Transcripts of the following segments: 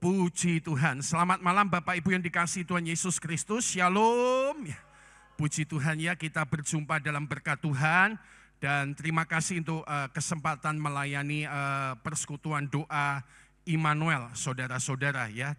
Puji Tuhan. Selamat malam Bapak Ibu yang dikasihi Tuhan Yesus Kristus. Shalom. Puji Tuhan ya, kita berjumpa dalam berkat Tuhan. Dan terima kasih untuk kesempatan melayani persekutuan doa Immanuel, saudara-saudara ya.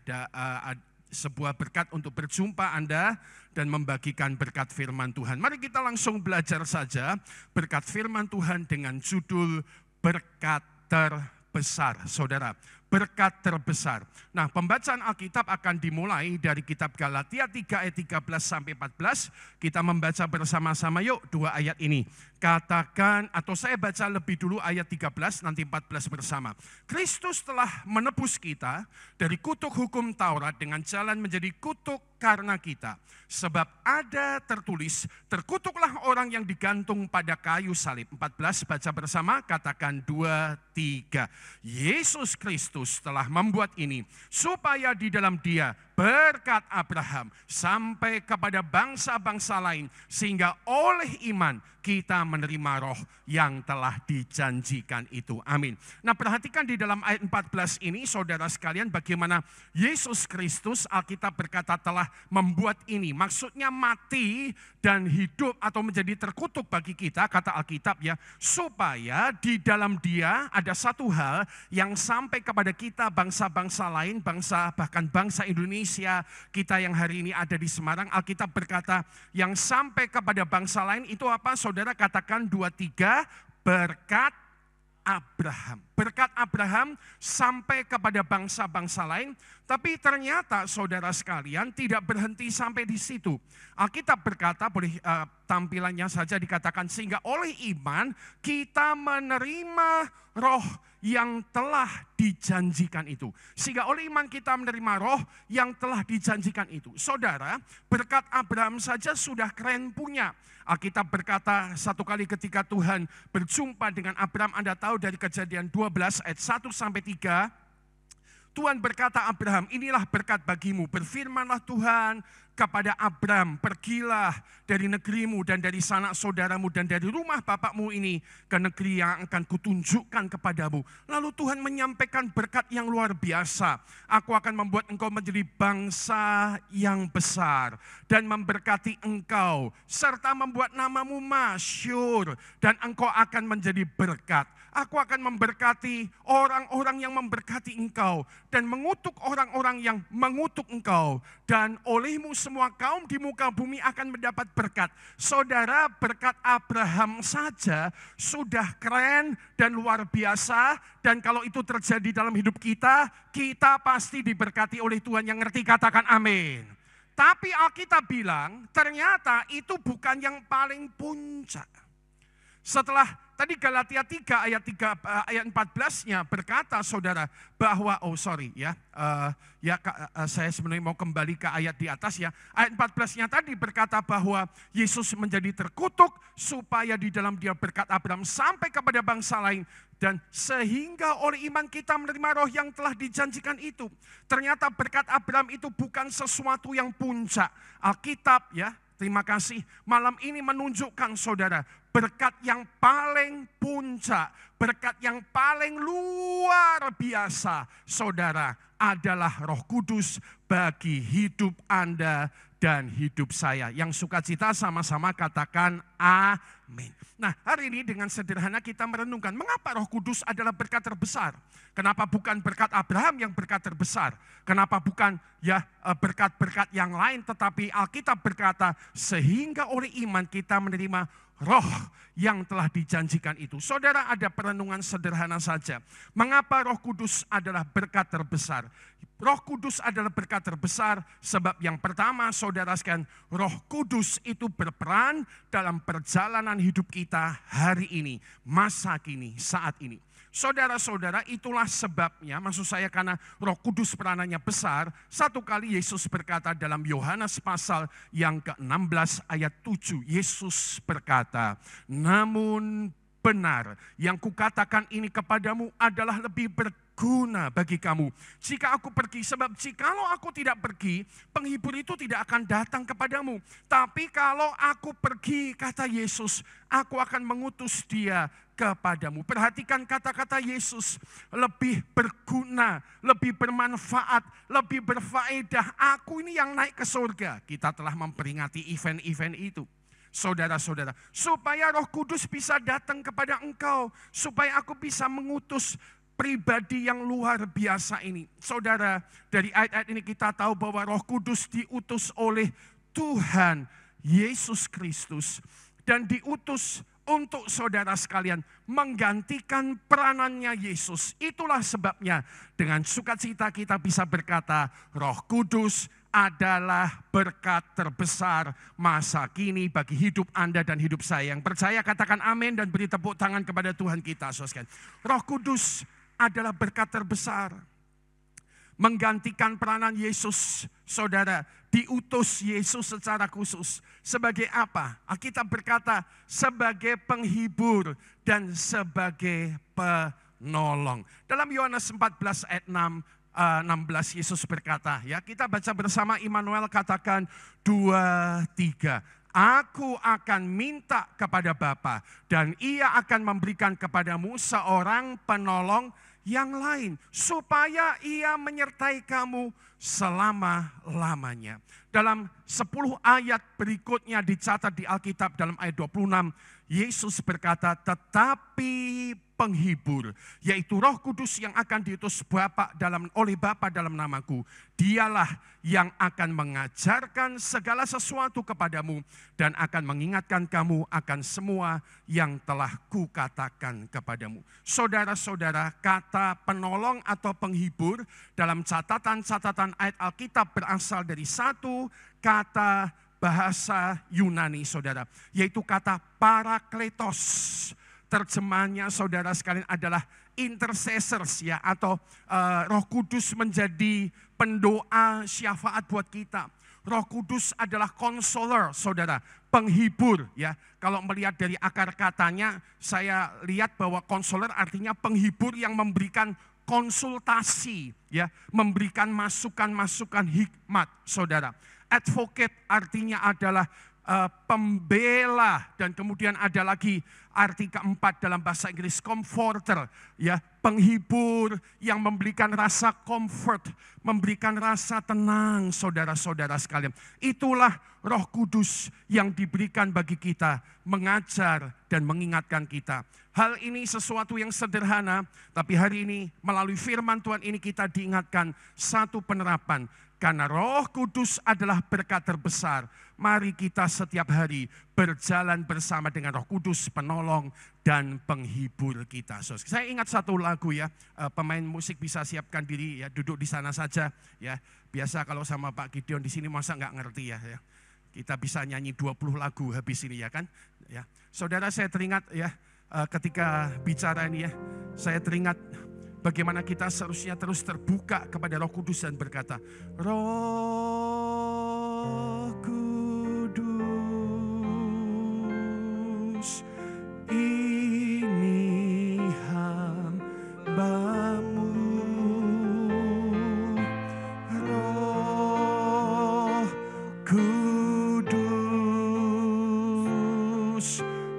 Sebuah berkat untuk berjumpa Anda dan membagikan berkat firman Tuhan. Mari kita langsung belajar saja berkat firman Tuhan dengan judul berkat terbesar, saudara. Berkat terbesar. Nah, pembacaan Alkitab akan dimulai dari kitab Galatia 3 ayat 13 sampai 14. Kita membaca bersama-sama yuk dua ayat ini. Katakan, atau saya baca lebih dulu ayat 13, nanti 14 bersama. Kristus telah menebus kita dari kutuk hukum Taurat dengan jalan menjadi kutuk karena kita. Sebab ada tertulis, terkutuklah orang yang digantung pada kayu salib. 14 baca bersama, katakan 2, 3. Yesus Kristus telah membuat ini supaya di dalam Dia berkat Abraham sampai kepada bangsa-bangsa lain, sehingga oleh iman kita menerima roh yang telah dijanjikan itu. Amin. Nah, perhatikan di dalam ayat 14 ini saudara sekalian bagaimana Yesus Kristus, Alkitab berkata telah membuat ini. Maksudnya mati dan hidup atau menjadi terkutuk bagi kita, kata Alkitab ya, supaya di dalam Dia ada satu hal yang sampai kepada kita bangsa-bangsa lain, bahkan bangsa Indonesia, kita yang hari ini ada di Semarang. Alkitab berkata yang sampai kepada bangsa lain itu apa? Saudara katakan 2, 3, berkat Abraham. Berkat Abraham sampai kepada bangsa-bangsa lain. Tapi ternyata saudara sekalian tidak berhenti sampai di situ. Alkitab berkata, boleh tampilannya saja dikatakan, sehingga oleh iman kita menerima roh yang telah dijanjikan itu. Sehingga oleh iman kita menerima roh yang telah dijanjikan itu. Saudara, berkat Abraham saja sudah keren punya. Alkitab berkata satu kali ketika Tuhan berjumpa dengan Abraham, Anda tahu dari Kejadian 12 ayat 1 sampai 3. Tuhan berkata Abraham, inilah berkat bagimu. Berfirmanlah Tuhan kepada Abraham, pergilah dari negerimu dan dari sanak saudaramu dan dari rumah bapakmu ini ke negeri yang akan kutunjukkan kepadamu. Lalu Tuhan menyampaikan berkat yang luar biasa. Aku akan membuat engkau menjadi bangsa yang besar dan memberkati engkau serta membuat namamu masyhur dan engkau akan menjadi berkat. Aku akan memberkati orang-orang yang memberkati engkau dan mengutuk orang-orang yang mengutuk engkau. Dan olehmu semua kaum di muka bumi akan mendapat berkat. Saudara, berkat Abraham saja sudah keren dan luar biasa. Dan kalau itu terjadi dalam hidup kita, kita pasti diberkati oleh Tuhan. Yang ngerti katakan amin. Tapi Alkitab bilang ternyata itu bukan yang paling puncak. Setelah tadi Galatia 3 ayat 14-nya berkata saudara bahwa saya sebenarnya mau kembali ke ayat di atas ya. Ayat 14-nya tadi berkata bahwa Yesus menjadi terkutuk supaya di dalam Dia berkat Abraham sampai kepada bangsa lain. Dan sehingga oleh iman kita menerima roh yang telah dijanjikan itu. Ternyata berkat Abraham itu bukan sesuatu yang puncak. Alkitab ya, terima kasih. Malam ini menunjukkan saudara, berkat yang paling puncak, berkat yang paling luar biasa, saudara, adalah Roh Kudus bagi hidup Anda dan hidup saya. Yang sukacita sama-sama katakan amin. Nah, hari ini dengan sederhana kita merenungkan mengapa Roh Kudus adalah berkat terbesar. Kenapa bukan berkat Abraham yang berkat terbesar? Kenapa bukan berkat-berkat yang lain? Tetapi Alkitab berkata sehingga oleh iman kita menerima roh yang telah dijanjikan itu. Saudara, ada perenungan sederhana saja. Mengapa Roh Kudus adalah berkat terbesar? Roh Kudus adalah berkat terbesar sebab yang pertama saudara sekalian, Roh Kudus itu berperan dalam perjalanan hidup kita hari ini, masa kini, saat ini. Saudara-saudara, itulah sebabnya, maksud saya karena Roh Kudus peranannya besar, satu kali Yesus berkata dalam Yohanes pasal yang ke-16 ayat 7, Yesus berkata, namun benar yang kukatakan ini kepadamu adalah lebih berguna bagi kamu. Jika aku pergi, sebab jikalau aku tidak pergi, penghibur itu tidak akan datang kepadamu. Tapi kalau aku pergi, kata Yesus, aku akan mengutus dia kepadamu. Perhatikan kata-kata Yesus, lebih berguna, lebih bermanfaat, lebih berfaedah. Aku ini yang naik ke surga. Kita telah memperingati event-event itu. Saudara-saudara, supaya Roh Kudus bisa datang kepada engkau, supaya aku bisa mengutus pribadi yang luar biasa ini. Saudara, dari ayat-ayat ini kita tahu bahwa Roh Kudus diutus oleh Tuhan Yesus Kristus dan diutus untuk saudara sekalian menggantikan peranannya Yesus. Itulah sebabnya dengan sukacita kita bisa berkata, Roh Kudus adalah berkat terbesar masa kini bagi hidup Anda dan hidup saya. Yang percaya katakan amin dan beri tepuk tangan kepada Tuhan kita. Roh Kudus adalah berkat terbesar. Menggantikan peranan Yesus, saudara, diutus Yesus secara khusus. Sebagai apa? Alkitab berkata sebagai penghibur dan sebagai penolong. Dalam Yohanes 14 ayat 16 Yesus berkata, ya kita baca bersama Immanuel, katakan 2, 3. Aku akan minta kepada Bapa dan ia akan memberikan kepadamu seorang penolong yang lain supaya ia menyertai kamu selama-lamanya. Dalam 10 ayat berikutnya dicatat di Alkitab dalam ayat 26, Yesus berkata, tetapi penghibur, yaitu Roh Kudus yang akan diutus oleh Bapa dalam namaku, dialah yang akan mengajarkan segala sesuatu kepadamu dan akan mengingatkan kamu akan semua yang telah kukatakan kepadamu. Saudara-saudara, kata penolong atau penghibur dalam catatan-catatan ayat Alkitab berasal dari satu kata bahasa Yunani, saudara, yaitu kata parakletos. Terjemahannya saudara sekalian adalah intercessors, ya, atau Roh Kudus menjadi pendoa syafaat buat kita. Roh Kudus adalah konselor, saudara, penghibur, ya. Kalau melihat dari akar katanya, saya lihat bahwa konselor artinya penghibur yang memberikan konsultasi, ya, memberikan masukan-masukan hikmat, saudara. Advocate artinya adalah pembela, dan kemudian ada lagi arti keempat dalam bahasa Inggris, comforter, ya, penghibur yang memberikan rasa comfort, memberikan rasa tenang, saudara-saudara sekalian. Itulah Roh Kudus yang diberikan bagi kita, mengajar dan mengingatkan kita. Hal ini sesuatu yang sederhana, tapi hari ini melalui firman Tuhan ini kita diingatkan satu penerapan. Karena Roh Kudus adalah berkat terbesar, mari kita setiap hari berjalan bersama dengan Roh Kudus, penolong dan penghibur kita. Saya ingat satu lagu, ya, pemain musik bisa siapkan diri, ya, duduk di sana saja, ya. Biasa kalau sama Pak Gideon di sini masa nggak ngerti, ya. Kita bisa nyanyi 20 lagu habis ini, ya kan? Ya. Saudara, saya teringat, ya, ketika bicara ini, ya, saya teringat bagaimana kita seharusnya terus terbuka kepada Roh Kudus dan berkata, Roh Kudus, ini hamba-Mu. Roh Kudus,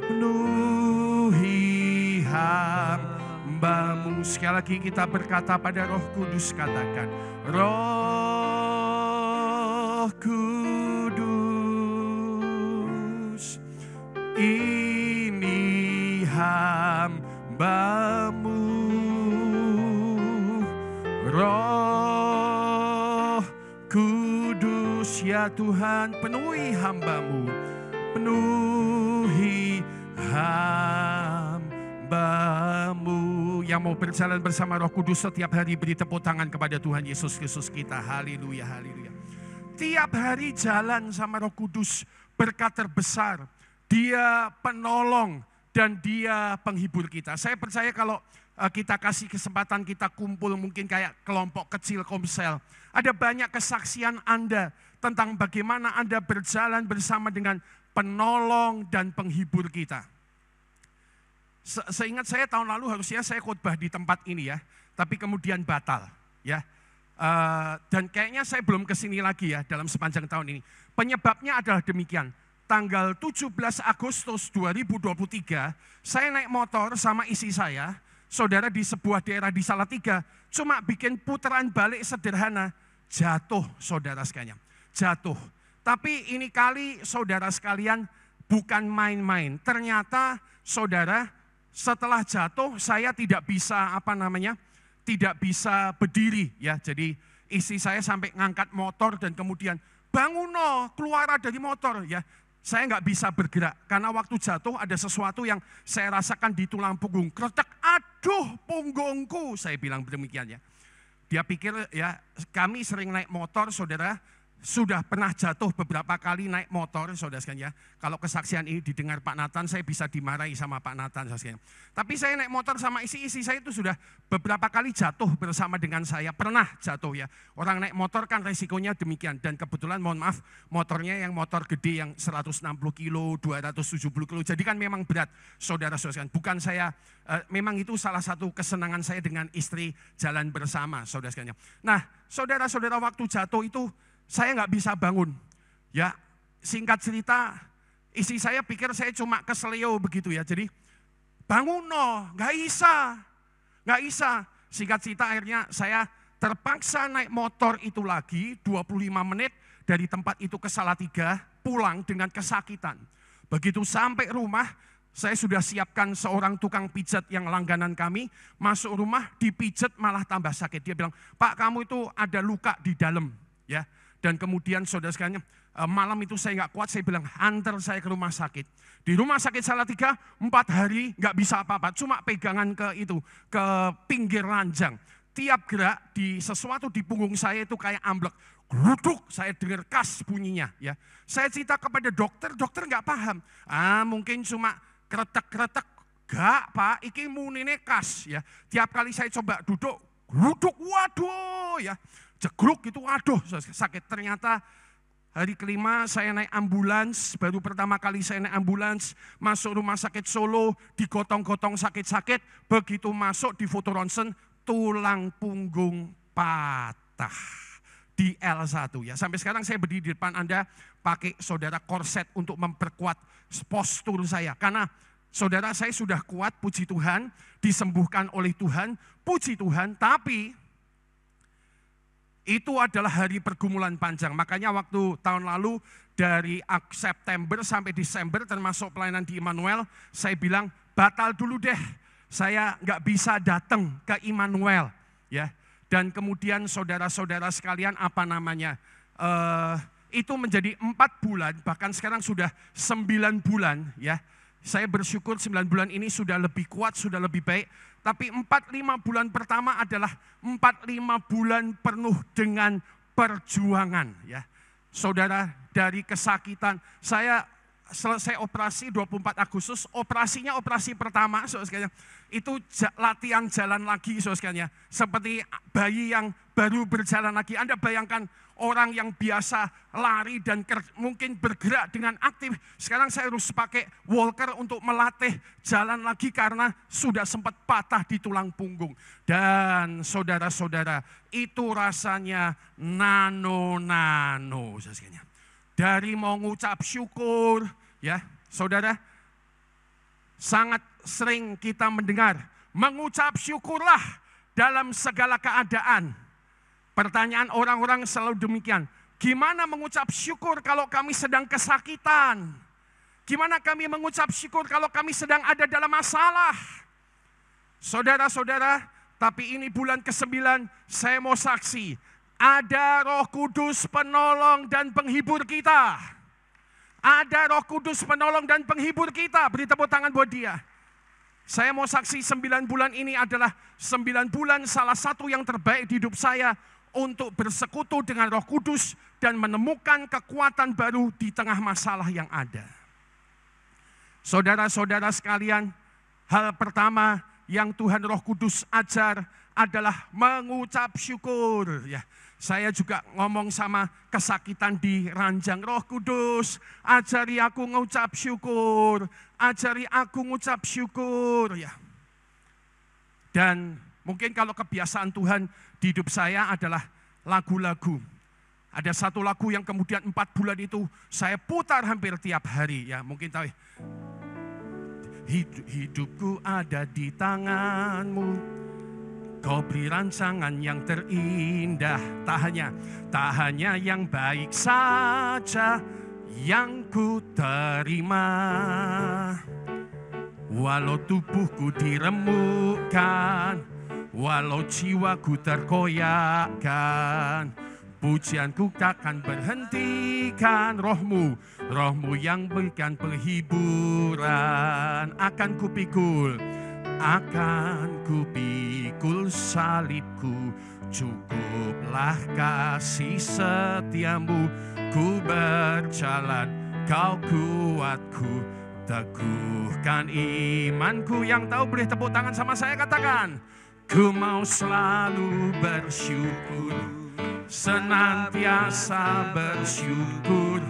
penuhi hamba-Mu. Sekali lagi kita berkata pada Roh Kudus, katakan, Roh Kudus, ini hamba-Mu. Roh Kudus, ya Tuhan, penuhi hamba-Mu, penuhi hamba-Mu. Yang mau berjalan bersama Roh Kudus setiap hari, beri tepuk tangan kepada Tuhan Yesus Kristus kita. Haleluya, haleluya. Tiap hari jalan sama Roh Kudus, berkat terbesar. Dia penolong dan dia penghibur kita. Saya percaya kalau kita kasih kesempatan, kita kumpul mungkin kayak kelompok kecil komsel, ada banyak kesaksian Anda tentang bagaimana Anda berjalan bersama dengan penolong dan penghibur kita. Seingat saya tahun lalu harusnya saya khotbah di tempat ini ya, tapi kemudian batal ya. Dan kayaknya saya belum kesini lagi ya dalam sepanjang tahun ini. Penyebabnya adalah demikian. Tanggal 17 Agustus 2023, saya naik motor sama istri saya, saudara, di sebuah daerah di Salatiga, cuma bikin putaran balik sederhana, jatuh saudara sekalian, jatuh. Tapi ini kali saudara sekalian bukan main-main. Ternyata saudara, setelah jatuh saya tidak bisa tidak bisa berdiri ya. Jadi istri saya sampai ngangkat motor dan kemudian bangun no, keluar dari motor ya. Saya nggak bisa bergerak karena waktu jatuh ada sesuatu yang saya rasakan di tulang punggung. Kretek, aduh punggungku, saya bilang demikian ya. Dia pikir ya, kami sering naik motor saudara, sudah pernah jatuh beberapa kali naik motor, saudara sekalian ya. Kalau kesaksian ini didengar Pak Nathan, saya bisa dimarahi sama Pak Nathan, saudara sekalian. Tapi saya naik motor sama istri saya itu sudah beberapa kali jatuh bersama dengan saya, pernah jatuh ya. Orang naik motor kan resikonya demikian. Dan kebetulan mohon maaf, motornya yang motor gede yang 160 kilo, 270 kilo. Jadi kan memang berat, saudara-saudara sekalian. Bukan saya, memang itu salah satu kesenangan saya dengan istri jalan bersama, saudara sekalian. Nah, saudara-saudara, waktu jatuh itu saya nggak bisa bangun, ya. Singkat cerita, istri saya pikir saya cuma keselio begitu ya. Jadi bangun no, nggak bisa. Singkat cerita akhirnya saya terpaksa naik motor itu lagi 25 menit dari tempat itu ke Salatiga, pulang dengan kesakitan. Begitu sampai rumah, saya sudah siapkan seorang tukang pijat yang langganan kami, masuk rumah dipijat malah tambah sakit. Dia bilang, Pak, kamu itu ada luka di dalam, ya. Dan kemudian saudara sekalian, malam itu saya nggak kuat, saya bilang antar saya ke rumah sakit. Di rumah sakit Salatiga 4 hari nggak bisa apa-apa, cuma pegangan ke pinggir ranjang. Tiap gerak di sesuatu di punggung saya itu kayak amblek. Geruduk, saya dengar kas bunyinya. Ya, saya cerita kepada dokter nggak paham. Mungkin cuma kretek-kretek. Gak Pak, iki munine kas ya. Tiap kali saya coba duduk, geruduk, waduh ya. Jegruk itu, waduh sakit. Ternyata hari kelima saya naik ambulans, baru pertama kali saya naik ambulans, masuk rumah sakit Solo, digotong-gotong sakit-sakit, begitu masuk di foto ronsen, tulang punggung patah di L1 ya. Sampai sekarang saya berdiri di depan Anda pakai saudara korset untuk memperkuat postur saya. Karena saudara saya sudah kuat, puji Tuhan, disembuhkan oleh Tuhan, puji Tuhan, tapi itu adalah hari pergumulan panjang. Makanya waktu tahun lalu dari September sampai Desember termasuk pelayanan di Immanuel, saya bilang batal dulu deh. Saya nggak bisa datang ke Immanuel ya. Dan kemudian saudara-saudara sekalian itu menjadi 4 bulan, bahkan sekarang sudah 9 bulan ya. Saya bersyukur 9 bulan ini sudah lebih kuat, sudah lebih baik. Tapi 4-5 bulan pertama adalah 4-5 bulan penuh dengan perjuangan ya. Saudara, dari kesakitan, saya selesai operasi 24 Agustus, operasinya operasi pertama, saudara sekalian, itu latihan jalan lagi, saudara sekalian, seperti bayi yang baru berjalan lagi. Anda bayangkan orang yang biasa lari dan mungkin bergerak dengan aktif, sekarang saya harus pakai walker untuk melatih jalan lagi karena sudah sempat patah di tulang punggung. Dan saudara-saudara, itu rasanya nano-nano, saudara sekalian. Dari mau ngucap syukur, ya saudara, sangat sering kita mendengar, mengucap syukurlah dalam segala keadaan. Pertanyaan orang-orang selalu demikian, gimana mengucap syukur kalau kami sedang kesakitan? Gimana kami mengucap syukur kalau kami sedang ada dalam masalah? Saudara-saudara, tapi ini bulan ke-9, saya mau saksi, ada Roh Kudus penolong dan penghibur kita. Ada Roh Kudus penolong dan penghibur kita. Beri tepuk tangan buat dia. Saya mau saksi 9 bulan ini adalah 9 bulan salah satu yang terbaik di hidup saya untuk bersekutu dengan Roh Kudus dan menemukan kekuatan baru di tengah masalah yang ada. Saudara-saudara sekalian, hal pertama yang Tuhan Roh Kudus ajar adalah mengucap syukur. Ya, saya juga ngomong sama kesakitan di ranjang, Roh Kudus, ajari aku ngucap syukur, ajari aku ngucap syukur. Ya. Dan mungkin kalau kebiasaan Tuhan di hidup saya adalah lagu-lagu. Ada satu lagu yang kemudian 4 bulan itu saya putar hampir tiap hari. Ya, mungkin tahu. Hidupku ada di tanganmu, kau beri rancangan yang terindah. Tak hanya yang baik saja yang ku terima. Walau tubuhku diremukkan, walau jiwaku terkoyakkan, pujianku takkan berhentikan. Rohmu yang berikan penghiburan. Akan kupikul salibku, cukuplah kasih setiamu. Ku berjalan, kau kuatku, teguhkan imanku. Yang tahu boleh tepuk tangan sama saya, katakan, ku mau selalu bersyukur, senantiasa bersyukur.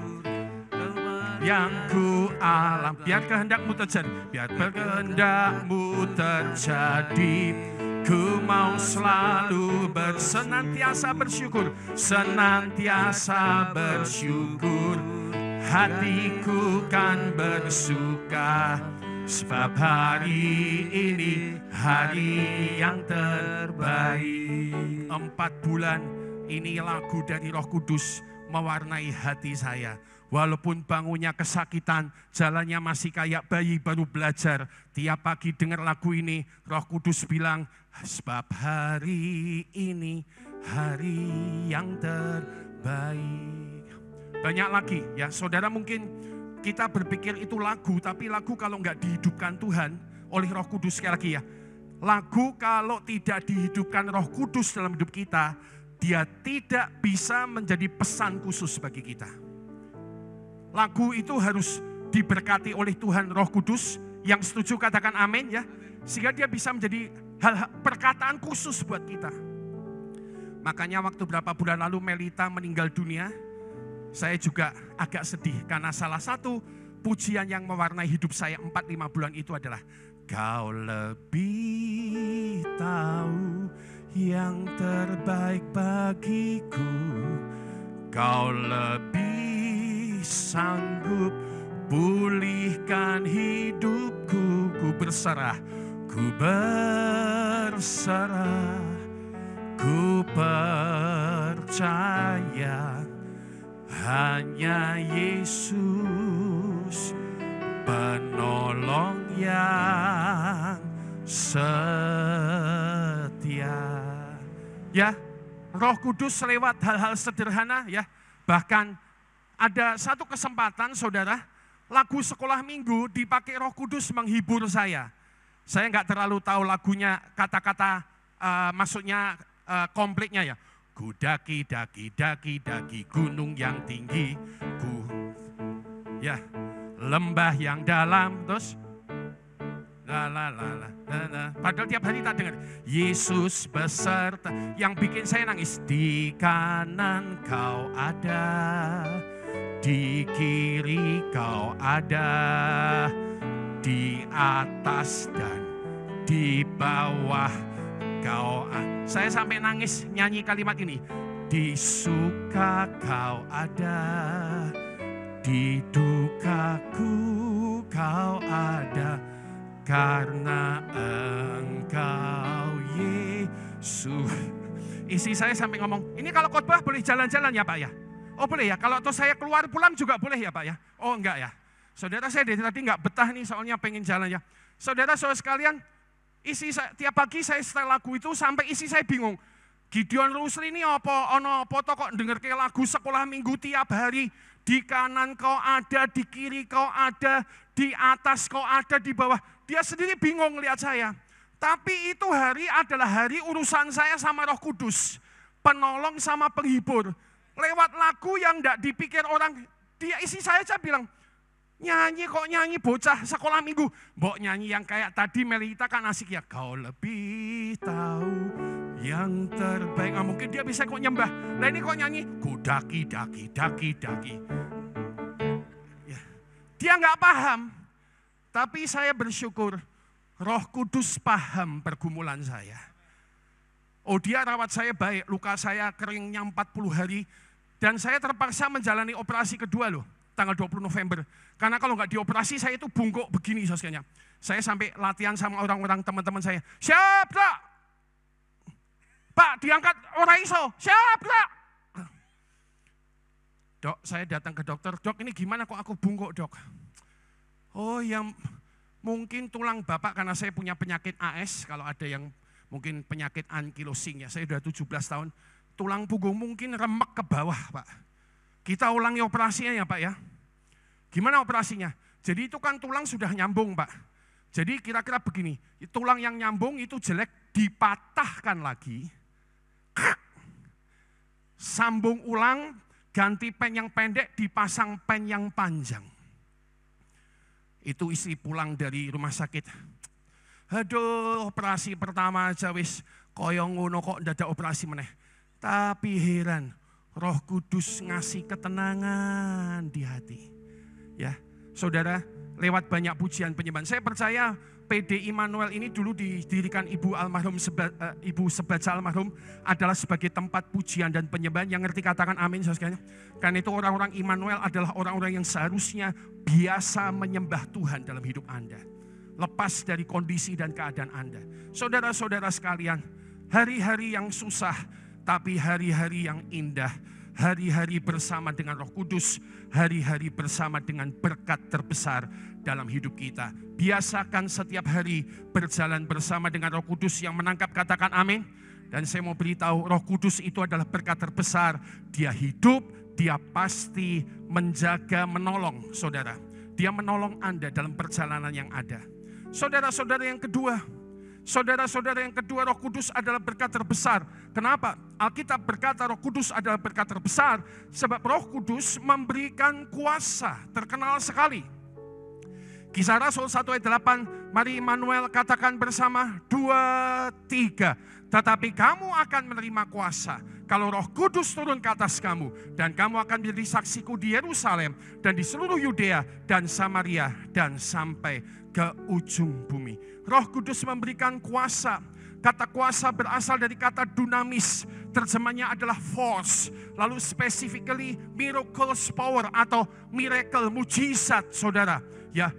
Yang ku alam, biar kehendakmu terjadi, biar kehendakmu terjadi. Ku mau selalu senantiasa bersyukur, senantiasa bersyukur. Hatiku kan bersuka, sebab hari ini hari yang terbaik. 4 bulan ini lagu dari Roh Kudus mewarnai hati saya. Walaupun bangunnya kesakitan, jalannya masih kayak bayi baru belajar. Tiap pagi dengar lagu ini, Roh Kudus bilang, sebab hari ini hari yang terbaik. Banyak lagi ya, saudara, mungkin kita berpikir itu lagu, tapi lagu kalau nggak dihidupkan Tuhan oleh Roh Kudus, sekali lagi ya, lagu kalau tidak dihidupkan Roh Kudus dalam hidup kita, dia tidak bisa menjadi pesan khusus bagi kita. Lagu itu harus diberkati oleh Tuhan Roh Kudus. Yang setuju katakan amin ya. Sehingga dia bisa menjadi perkataan khusus buat kita. Makanya waktu berapa bulan lalu Melita meninggal dunia, saya juga agak sedih. Karena salah satu pujian yang mewarnai hidup saya 4-5 bulan itu adalah, kau lebih tahu yang terbaik bagiku, kau lebih sanggup pulihkan hidupku. Ku berserah, ku percaya hanya Yesus penolong yang setia. Ya, Roh Kudus lewat hal-hal sederhana ya. Bahkan ada satu kesempatan, saudara, lagu sekolah minggu dipakai Roh Kudus menghibur saya. Saya nggak terlalu tahu lagunya, kata-kata maksudnya komplitnya ya. Ku daki gunung yang tinggi, ya lembah yang dalam, terus padahal tiap hari tak dengar. Yesus beserta, yang bikin saya nangis, di kanan kau ada, di kiri kau ada, di atas dan di bawah kau ada. Saya sampai nangis nyanyi kalimat ini. Di suka kau ada, di dukaku kau ada, karena Engkau Yesus. Isi saya sampai ngomong, ini kalau khotbah boleh jalan-jalan ya Pak ya? Oh boleh ya, kalau saya keluar pulang juga boleh ya Pak ya? Oh enggak ya. Saudara, saya dari tadi enggak betah nih, soalnya pengen jalan ya. Saudara-saudara sekalian, isi saya, tiap pagi saya setel lagu itu sampai isi saya bingung. Gideon Rusli ini apa kok denger kayak lagu sekolah minggu tiap hari. Di kanan kau ada, di kiri kau ada, di atas kau ada, di bawah. Dia sendiri bingung lihat saya. Tapi itu hari adalah hari urusan saya sama Roh Kudus. Penolong sama penghibur. Lewat lagu yang enggak dipikir orang, dia isi saya aja bilang, Nyanyi kok nyanyi bocah sekolah minggu. Mbok nyanyi yang kayak tadi Melita kan asik ya. Kau lebih tahu yang terbaik. Mungkin dia bisa kok nyembah. Nah ini kok nyanyi kudaki daki daki daki. Ya. Dia nggak paham. Tapi saya bersyukur Roh Kudus paham pergumulan saya. Oh dia rawat saya baik, luka saya keringnya 40 hari. Dan saya terpaksa menjalani operasi kedua loh, tanggal 20 November. Karena kalau nggak dioperasi saya itu bungkuk begini sosoknya. Saya sampai latihan sama orang-orang teman-teman saya. Siap Kak? Pak diangkat orang iso, siap Kak? Dok saya datang ke dokter, dok ini gimana kok aku bungkuk dok? Oh yang mungkin tulang bapak karena saya punya penyakit AS, kalau ada yang mungkin penyakit ankylosing ya, saya sudah 17 tahun. Tulang punggung mungkin remek ke bawah Pak. Kita ulangi operasinya ya Pak ya. Gimana operasinya? Jadi itu kan tulang sudah nyambung Pak. Jadi kira-kira begini, tulang yang nyambung itu jelek dipatahkan lagi. Sambung ulang, ganti pen yang pendek, dipasang pen yang panjang. Itu istri pulang dari rumah sakit. Aduh operasi pertama aja wis koyong ngono kok ndak ada operasi meneh. Tapi heran, Roh Kudus ngasih ketenangan di hati. Ya, saudara, lewat banyak pujian penyembahan. Saya percaya PD Immanuel ini dulu didirikan Ibu Sebaca almarhum adalah sebagai tempat pujian dan penyembahan. Yang ngerti katakan amin saudara. Karena itu orang-orang Immanuel adalah orang-orang yang seharusnya biasa menyembah Tuhan dalam hidup Anda. Lepas dari kondisi dan keadaan Anda. Saudara-saudara sekalian, hari-hari yang susah, tapi hari-hari yang indah, hari-hari bersama dengan Roh Kudus, hari-hari bersama dengan berkat terbesar dalam hidup kita. Biasakan setiap hari berjalan bersama dengan Roh Kudus yang menangkap, katakan amin. Dan saya mau beritahu, Roh Kudus itu adalah berkat terbesar. Dia hidup, dia pasti menjaga, menolong saudara. Dia menolong Anda dalam perjalanan yang ada. Saudara-saudara yang kedua, Roh Kudus adalah berkat terbesar. Kenapa? Alkitab berkata Roh Kudus adalah berkat terbesar, sebab Roh Kudus memberikan kuasa, terkenal sekali. Kisah Rasul 1 ayat 8, mari Immanuel katakan bersama, 2, 3. Tetapi kamu akan menerima kuasa kalau Roh Kudus turun ke atas kamu, dan kamu akan menjadi saksiku di Yerusalem dan di seluruh Yudea dan Samaria dan sampai ke ujung bumi. Roh Kudus memberikan kuasa. Kata kuasa berasal dari kata dunamis, terjemahnya adalah force. Lalu specifically miracles power atau miracle, mujizat saudara. Ya,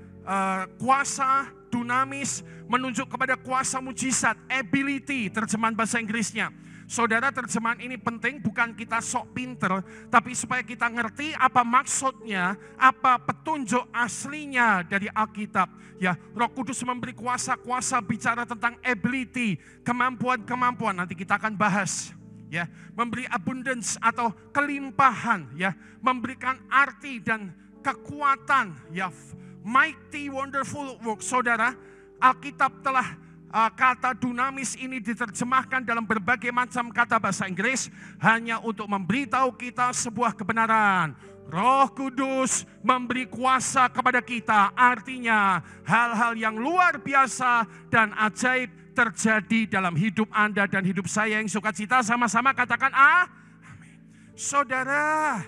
kuasa dunamis menunjuk kepada kuasa mujizat, ability terjemahan bahasa Inggrisnya. Saudara, terjemahan ini penting, bukan kita sok pinter, tapi supaya kita ngerti apa maksudnya, apa petunjuk aslinya dari Alkitab. Ya, Roh Kudus memberi kuasa bicara tentang ability, kemampuan, nanti kita akan bahas. Ya, memberi abundance atau kelimpahan, ya, memberikan arti dan kekuatan, ya, mighty wonderful work. Saudara, Alkitab telah kata dunamis ini diterjemahkan dalam berbagai macam kata bahasa Inggris hanya untuk memberitahu kita sebuah kebenaran. Roh Kudus memberi kuasa kepada kita, artinya hal-hal yang luar biasa dan ajaib terjadi dalam hidup Anda dan hidup saya yang sukacita. Sama-sama katakan amin. Saudara,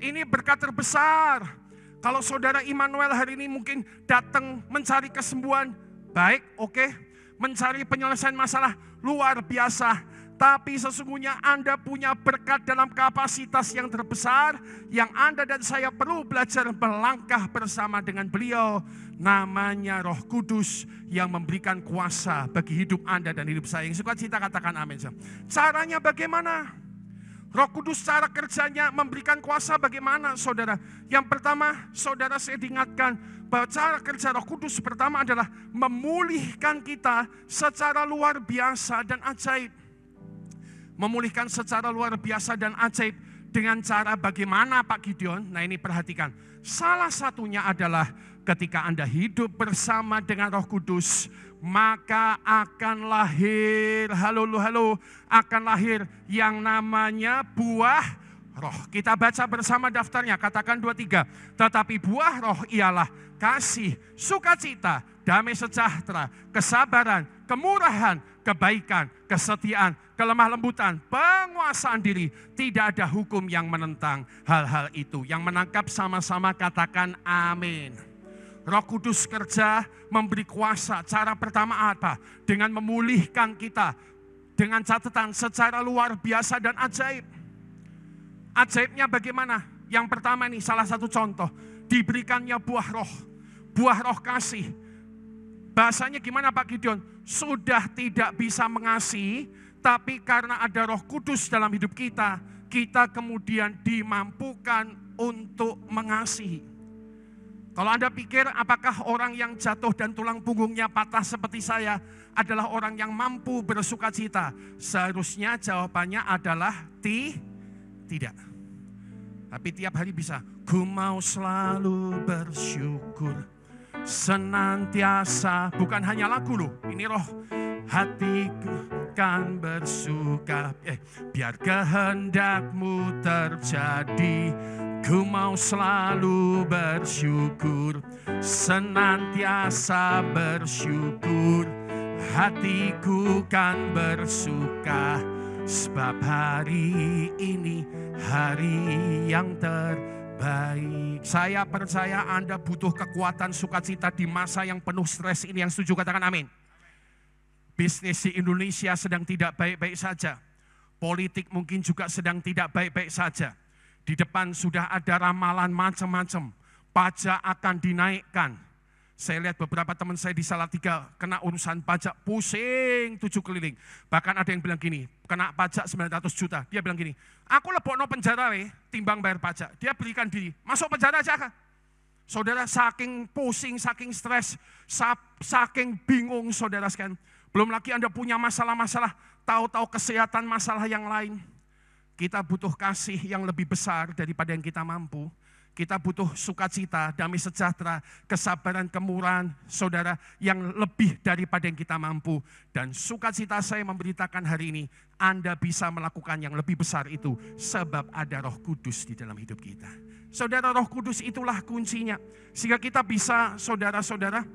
ini berkat terbesar. Kalau saudara Immanuel hari ini mungkin datang mencari kesembuhan, baik, oke. Mencari penyelesaian masalah luar biasa. Tapi sesungguhnya Anda punya berkat dalam kapasitas yang terbesar, yang Anda dan saya perlu belajar melangkah bersama dengan beliau. Namanya Roh Kudus yang memberikan kuasa bagi hidup Anda dan hidup saya. Yang sukacita katakan amin. Caranya bagaimana? Roh Kudus cara kerjanya memberikan kuasa bagaimana saudara? Yang pertama saudara, saya diingatkan bahwa cara kerja Roh Kudus pertama adalah memulihkan kita secara luar biasa dan ajaib. Memulihkan secara luar biasa dan ajaib dengan cara bagaimana Pak Gideon? Nah ini perhatikan. Salah satunya adalah ketika Anda hidup bersama dengan Roh Kudus, maka akan lahir, akan lahir yang namanya buah roh. Kita baca bersama daftarnya, katakan 2-3. Tetapi buah roh ialah kasih, sukacita, damai sejahtera, kesabaran, kemurahan, kebaikan, kesetiaan, kelemah lembutan, penguasaan diri. Tidak ada hukum yang menentang hal-hal itu. Yang menangkap sama-sama katakan amin. Roh Kudus kerja memberi kuasa. Cara pertama apa? Dengan memulihkan kita. Dengan catatan secara luar biasa dan ajaib. Ajaibnya bagaimana? Yang pertama nih salah satu contoh. Diberikannya buah roh. Buah roh kasih. Bahasanya gimana Pak Gideon? Sudah tidak bisa mengasihi, tapi karena ada Roh Kudus dalam hidup kita, kita kemudian dimampukan untuk mengasihi. Kalau Anda pikir apakah orang yang jatuh dan tulang punggungnya patah seperti saya adalah orang yang mampu bersukacita? Seharusnya jawabannya adalah tidak. Tapi tiap hari bisa. Ku mau selalu bersyukur, senantiasa, bukan hanya lagu loh, ini roh. Hatiku kan bersuka, biar kehendakmu terjadi. Ku mau selalu bersyukur, senantiasa bersyukur. Hatiku kan bersuka, sebab hari ini hari yang terbaik. Saya percaya Anda butuh kekuatan sukacita di masa yang penuh stres ini. Yang setuju katakan amin. Bisnis di Indonesia sedang tidak baik-baik saja. Politik mungkin juga sedang tidak baik-baik saja. Di depan sudah ada ramalan macam-macam. Pajak akan dinaikkan. Saya lihat beberapa teman saya di Salatiga kena urusan pajak pusing 7 keliling. Bahkan ada yang bilang gini, kena pajak 900 juta. Dia bilang gini, aku lebokno penjara timbang bayar pajak. Dia berikan diri, masuk penjara aja kan. Saudara, saking pusing, saking stres, saking bingung saudara sekalian. Belum lagi Anda punya masalah-masalah, tahu-tahu kesehatan masalah yang lain. Kita butuh kasih yang lebih besar daripada yang kita mampu. Kita butuh sukacita, damai sejahtera, kesabaran, kemurahan, saudara, yang lebih daripada yang kita mampu. Dan sukacita saya memberitakan hari ini, Anda bisa melakukan yang lebih besar itu, sebab ada Roh Kudus di dalam hidup kita. Saudara, Roh Kudus itulah kuncinya. Sehingga kita bisa, saudara-saudara,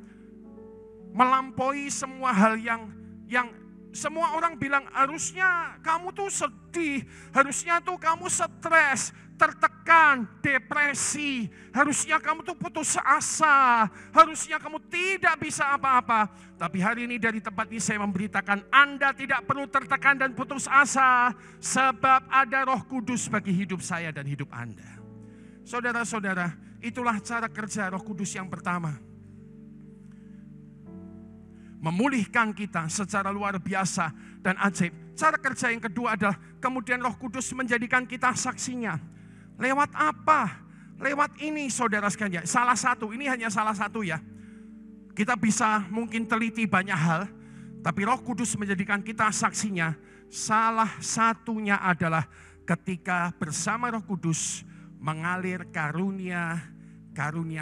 melampaui semua hal yang semua orang bilang harusnya kamu tuh sedih, harusnya tuh kamu stres, tertekan, depresi, harusnya kamu tuh putus asa, harusnya kamu tidak bisa apa-apa. Tapi hari ini dari tempat ini saya memberitakan Anda tidak perlu tertekan dan putus asa, sebab ada Roh Kudus bagi hidup saya dan hidup Anda. Saudara-saudara, itulah cara kerja Roh Kudus yang pertama. Memulihkan kita secara luar biasa dan ajaib. Cara kerja yang kedua adalah kemudian Roh Kudus menjadikan kita saksinya. Lewat apa? Lewat ini saudara sekalian. Salah satu, ini hanya salah satu ya. Kita bisa mungkin teliti banyak hal, tapi Roh Kudus menjadikan kita saksinya. Salah satunya adalah ketika bersama Roh Kudus mengalir karunia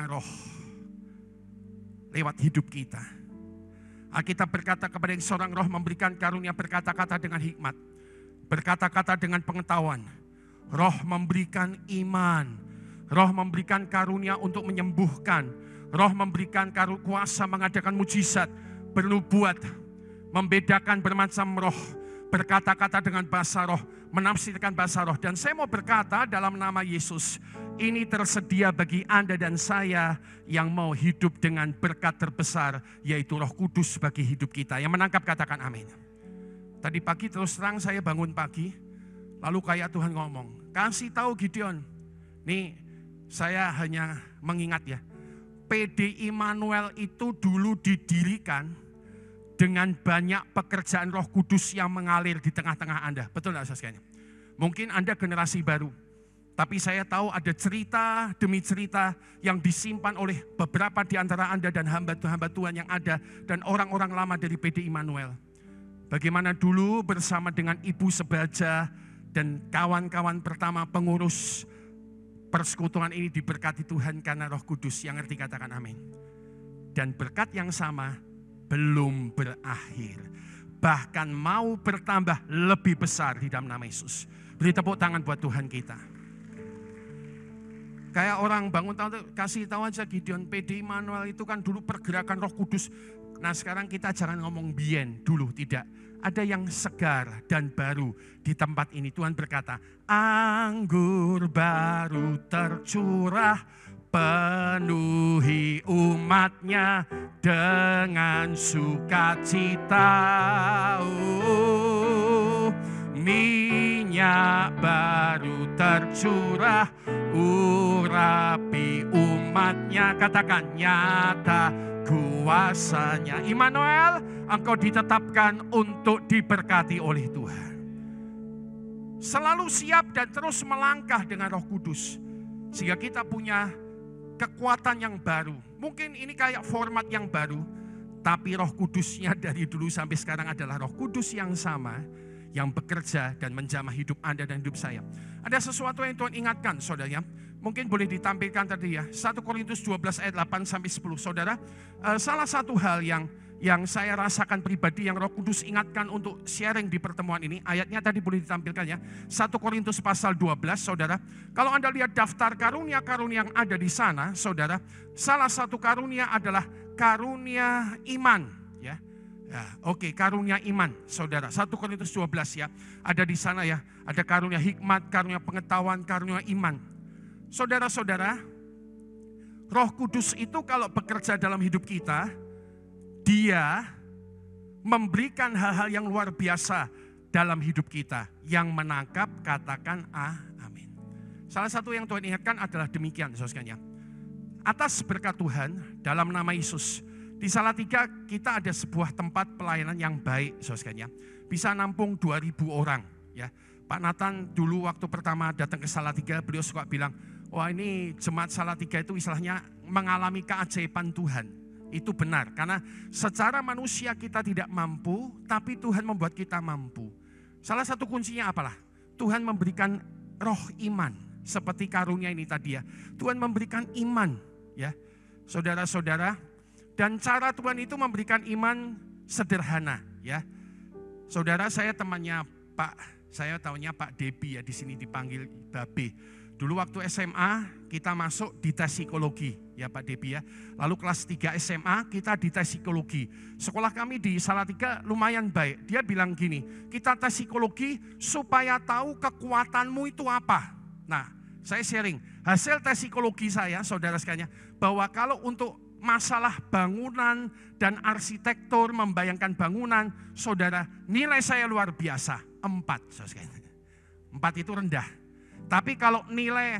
Roh lewat hidup kita. Alkitab berkata kepada yang seorang roh memberikan karunia berkata-kata dengan hikmat, berkata-kata dengan pengetahuan. Roh memberikan iman, roh memberikan karunia untuk menyembuhkan, roh memberikan kuasa mengadakan mujizat, bernubuat, membedakan bermacam roh, berkata-kata dengan bahasa roh, menafsirkan bahasa roh. Dan saya mau berkata dalam nama Yesus, ini tersedia bagi Anda dan saya yang mau hidup dengan berkat terbesar, yaitu Roh Kudus bagi hidup kita. Yang menangkap katakan amin. Tadi pagi terus terang saya bangun pagi, lalu kayak Tuhan ngomong, kasih tahu Gideon. Nih saya hanya mengingat ya, PD Immanuel itu dulu didirikan dengan banyak pekerjaan Roh Kudus yang mengalir di tengah-tengah Anda. Betul tidak saudara? Mungkin Anda generasi baru. Tapi saya tahu ada cerita demi cerita yang disimpan oleh beberapa di antara Anda dan hamba Tuhan yang ada. Dan orang-orang lama dari PD Immanuel. Bagaimana dulu bersama dengan Ibu Sebaja dan kawan-kawan pertama pengurus persekutuan ini diberkati Tuhan karena Roh Kudus. Yang ngerti katakan amin. Dan berkat yang sama belum berakhir. Bahkan mau bertambah lebih besar di dalam nama Yesus. Beri tepuk tangan buat Tuhan kita. Kayak orang bangun tahun, kasih tahu aja Gideon, PD Immanuel itu kan dulu pergerakan Roh Kudus. Nah sekarang kita jangan ngomong bien dulu, tidak. Ada yang segar dan baru di tempat ini. Tuhan berkata, anggur baru tercurah, penuhi umatnya dengan sukacita. Oh, minyak baru tercurah, urapi umatnya, katakan nyata kuasanya. Immanuel, engkau ditetapkan untuk diberkati oleh Tuhan. Selalu siap dan terus melangkah dengan Roh Kudus. Sehingga kita punya kekuatan yang baru. Mungkin ini kayak format yang baru, tapi Roh Kudusnya dari dulu sampai sekarang adalah Roh Kudus yang sama, yang bekerja dan menjamah hidup Anda dan hidup saya. Ada sesuatu yang Tuhan ingatkan, saudara. Mungkin boleh ditampilkan tadi ya. 1 Korintus 12 ayat 8-10. Saudara, salah satu hal yang saya rasakan pribadi yang Roh Kudus ingatkan untuk sharing di pertemuan ini. Ayatnya tadi boleh ditampilkan ya. 1 Korintus pasal 12, saudara. Kalau Anda lihat daftar karunia-karunia yang ada di sana, saudara. Salah satu karunia adalah karunia iman. Ya, oke, karunia iman, saudara. 1 Korintus 12 ya. Ada di sana ya. Ada karunia hikmat, karunia pengetahuan, karunia iman. Saudara-saudara, Roh Kudus itu kalau bekerja dalam hidup kita, Dia memberikan hal-hal yang luar biasa dalam hidup kita. Yang menangkap, katakan amin. Salah satu yang Tuhan ingatkan adalah demikian, saudara. Atas berkat Tuhan, dalam nama Yesus, di Salatiga kita ada sebuah tempat pelayanan yang baik, saudara. Bisa nampung 2.000 orang. Ya, Pak Nathan dulu waktu pertama datang ke Salatiga, beliau suka bilang, wah ini jemaat Salatiga itu istilahnya mengalami keajaiban Tuhan. Itu benar, karena secara manusia kita tidak mampu, tapi Tuhan membuat kita mampu. Salah satu kuncinya apalah? Tuhan memberikan roh iman, seperti karunia ini tadi ya. Tuhan memberikan iman, ya, saudara-saudara. Dan cara Tuhan itu memberikan iman sederhana, ya. Saudara, saya temannya saya tahunya Pak Debi ya, di sini dipanggil Babe. Dulu waktu SMA kita masuk di tes psikologi ya Pak Debi ya. Lalu kelas 3 SMA kita di tes psikologi. Sekolah kami di Salatiga lumayan baik. Dia bilang gini, kita tes psikologi supaya tahu kekuatanmu itu apa. Nah, saya sharing hasil tes psikologi saya, saudara sekalian, bahwa kalau untuk masalah bangunan dan arsitektur, membayangkan bangunan, saudara, nilai saya luar biasa, 4. Saudara, 4 itu rendah. Tapi kalau nilai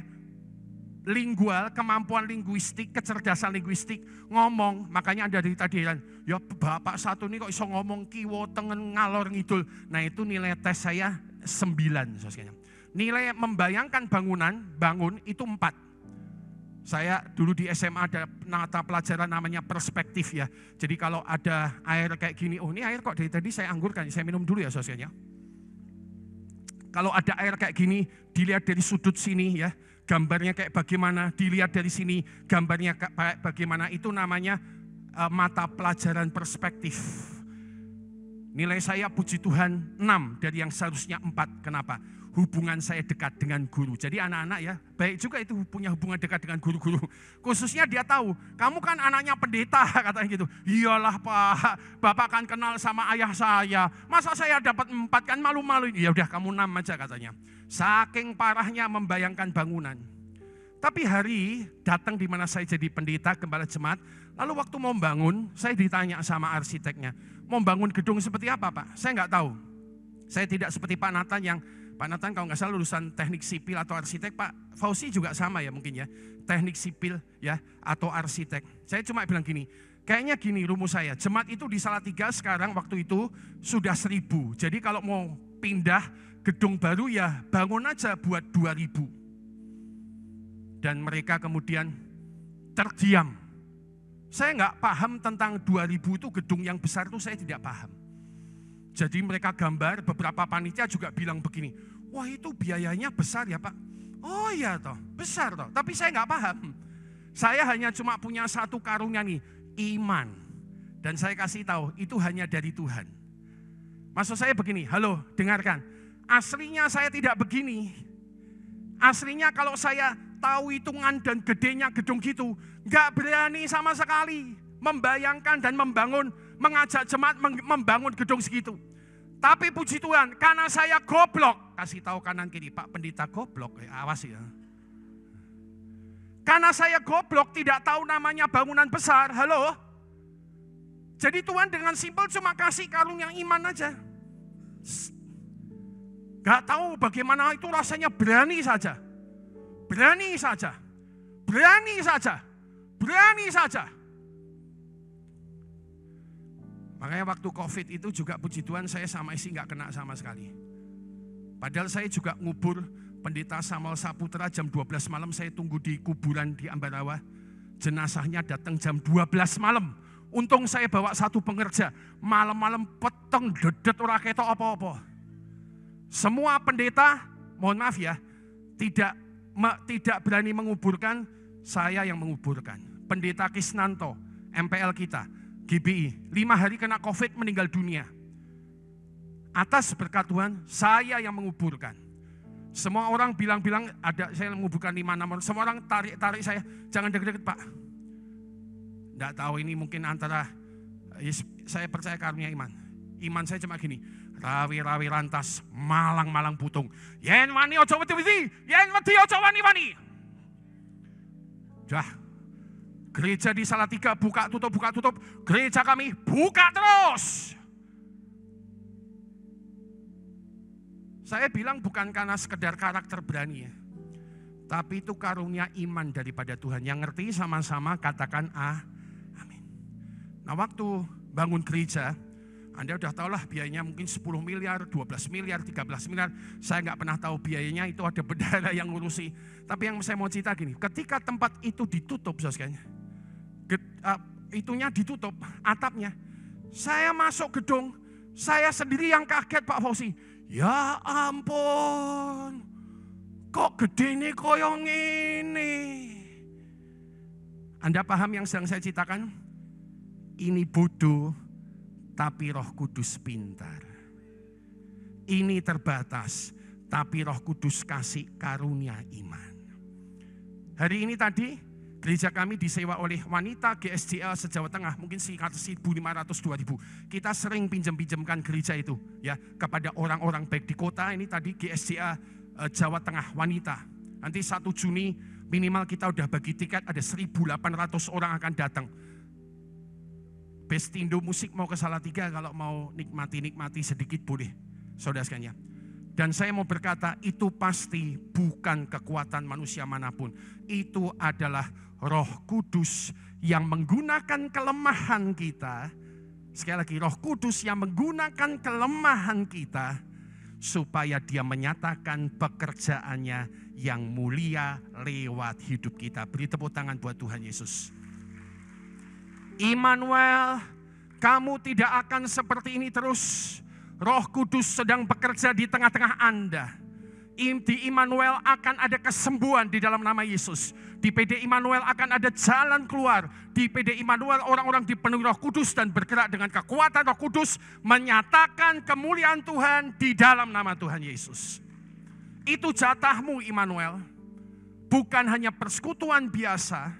lingual, kemampuan linguistik, kecerdasan linguistik, ngomong, makanya ada dari tadi kan, ya bapak satu ini kok iso ngomong kiwo, tengen, ngalor, ngidul. Nah itu nilai tes saya 9. Saudara. Nilai membayangkan bangun itu 4. Saya dulu di SMA ada mata pelajaran namanya perspektif ya. Jadi kalau ada air kayak gini, oh ini air kok dari tadi saya anggurkan, saya minum dulu ya saudara. Kalau ada air kayak gini, dilihat dari sudut sini ya, gambarnya kayak bagaimana, dilihat dari sini, gambarnya kayak bagaimana, itu namanya mata pelajaran perspektif. Nilai saya puji Tuhan 6 dari yang seharusnya 4. Kenapa? Hubungan saya dekat dengan guru. Jadi anak-anak ya, baik juga itu punya hubungan dekat dengan guru-guru. Khususnya dia tahu, kamu kan anaknya pendeta, katanya gitu. Iyalah Pak, Bapak kan kenal sama ayah saya. Masa saya dapat 4 kan malu-malu. Ya udah kamu 6 aja katanya. Saking parahnya membayangkan bangunan. Tapi hari datang di mana saya jadi pendeta, gembala jemaat. Lalu waktu mau bangun, saya ditanya sama arsiteknya. Mau bangun gedung seperti apa Pak? Saya nggak tahu. Saya tidak seperti Pak Nathan yang Pak Nathan kalau nggak salah lulusan teknik sipil atau arsitek, Pak Fauzi juga sama ya mungkin ya, teknik sipil ya atau arsitek. Saya cuma bilang gini, kayaknya gini rumus saya, jemaat itu di Salatiga sekarang waktu itu sudah 1.000. Jadi kalau mau pindah gedung baru ya bangun aja buat 2.000. Dan mereka kemudian terdiam. Saya nggak paham tentang 2.000 itu gedung yang besar itu saya tidak paham. Jadi mereka gambar, beberapa panitia juga bilang begini, wah itu biayanya besar ya Pak. Oh iya toh, besar toh, tapi saya nggak paham. Saya hanya cuma punya satu karunia nih, iman. Dan saya kasih tahu, itu hanya dari Tuhan. Maksud saya begini, halo dengarkan, aslinya saya tidak begini. Aslinya kalau saya tahu hitungan dan gedenya gedung gitu. Nggak berani sama sekali membayangkan dan mengajak jemaat membangun gedung segitu. Tapi puji Tuhan, karena saya goblok. Kasih tahu kanan kiri, Pak Pendeta goblok. Awas ya. Karena saya goblok, tidak tahu namanya bangunan besar. Halo? Jadi Tuhan dengan simpel cuma kasih karunia iman aja. Gak tahu bagaimana itu rasanya, berani saja. Berani saja. Berani saja. Berani saja. Makanya waktu COVID itu juga puji Tuhan saya sama istri gak kena sama sekali. Padahal saya juga ngubur Pendeta Samuel Saputra jam 12 malam, saya tunggu di kuburan di Ambarawa. Jenazahnya datang jam 12 malam. Untung saya bawa satu pengerja. Malam-malam peteng dedet ora ketok apa-apa. Semua pendeta, mohon maaf ya, tidak berani menguburkan, saya yang menguburkan. Pendeta Kisnanto, MPL kita, GBI, 5 hari kena COVID meninggal dunia. Atas berkat Tuhan, saya yang menguburkan. Semua orang bilang-bilang ada saya menguburkan 5 orang. Semua orang tarik saya, jangan deket-deket Pak. Tidak tahu ini mungkin antara, saya percaya karunia iman. Iman saya cuma gini, rawi-rawi rantas, malang-malang putung. Yen wani ojo wedi-wedi, yen wedi ojo wani-wani. Dah, gereja di Salatiga buka tutup. Gereja kami buka terus. Saya bilang bukan karena sekedar karakter berani ya. Tapi itu karunia iman daripada Tuhan. Yang ngerti sama-sama katakan amin. Nah waktu bangun gereja, Anda udah tahu lah biayanya mungkin 10 miliar, 12 miliar, 13 miliar. Saya nggak pernah tahu biayanya, itu ada bendahara yang ngurusi. Tapi yang saya mau cerita gini, ketika tempat itu ditutup, itunya ditutup, atapnya. Saya masuk gedung, saya sendiri yang kaget Pak Fauzi. Ya ampun, kok gede nih koyong ini. Anda paham yang sedang saya ceritakan? Ini bodoh, tapi Roh Kudus pintar. Ini terbatas, tapi Roh Kudus kasih karunia iman. Hari ini tadi, gereja kami disewa oleh wanita GSJL se-Jawa Tengah, mungkin 1.500-2.000. Kita sering pinjam-pinjamkan gereja itu ya kepada orang-orang baik di kota. Ini tadi GSJL Jawa Tengah wanita. Nanti 1 Juni minimal kita udah bagi tiket, ada 1.800 orang akan datang. Bestindo Musik mau ke Salatiga, kalau mau nikmati sedikit boleh, saudara sekalian. Dan saya mau berkata, itu pasti bukan kekuatan manusia manapun. Itu adalah Roh Kudus yang menggunakan kelemahan kita. Sekali lagi, Roh Kudus yang menggunakan kelemahan kita supaya dia menyatakan pekerjaannya yang mulia lewat hidup kita. Beri tepuk tangan buat Tuhan Yesus. Immanuel, kamu tidak akan seperti ini terus. Roh Kudus sedang bekerja di tengah-tengah Anda. Di Immanuel akan ada kesembuhan di dalam nama Yesus. Di PD Immanuel akan ada jalan keluar. Di PD Immanuel orang-orang dipenuhi Roh Kudus dan bergerak dengan kekuatan Roh Kudus menyatakan kemuliaan Tuhan di dalam nama Tuhan Yesus. Itu jatahmu Immanuel. Bukan hanya persekutuan biasa,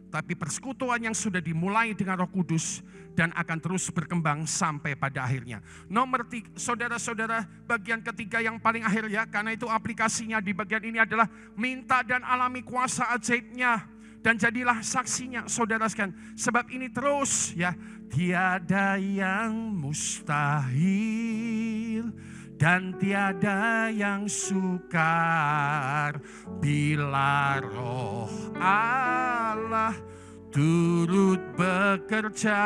tapi persekutuan yang sudah dimulai dengan Roh Kudus dan akan terus berkembang sampai pada akhirnya. Nomor 3, saudara-saudara, bagian ketiga yang paling akhir ya, karena itu aplikasinya di bagian ini adalah minta dan alami kuasa ajaibnya dan jadilah saksinya, saudara sekalian. Sebab ini terus ya, tiada yang mustahil dan tiada yang sukar bila Roh Allah turut bekerja.